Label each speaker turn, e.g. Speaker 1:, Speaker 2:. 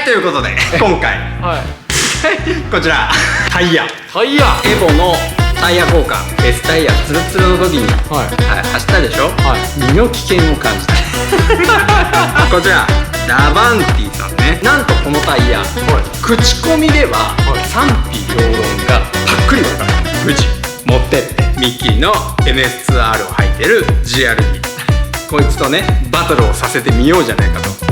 Speaker 1: ということで今回こちらタイヤエボのタイヤ交換 S タイヤツルツルの時に走ったでしょ。身の危険を感じたこちらラバンティさんね。なんとこのタイヤ口コミでは賛否両論がパックリ分かる。無事持ってってミッキーの NS2R を履いてる GRD こいつとねバトルをさせてみようじゃないかと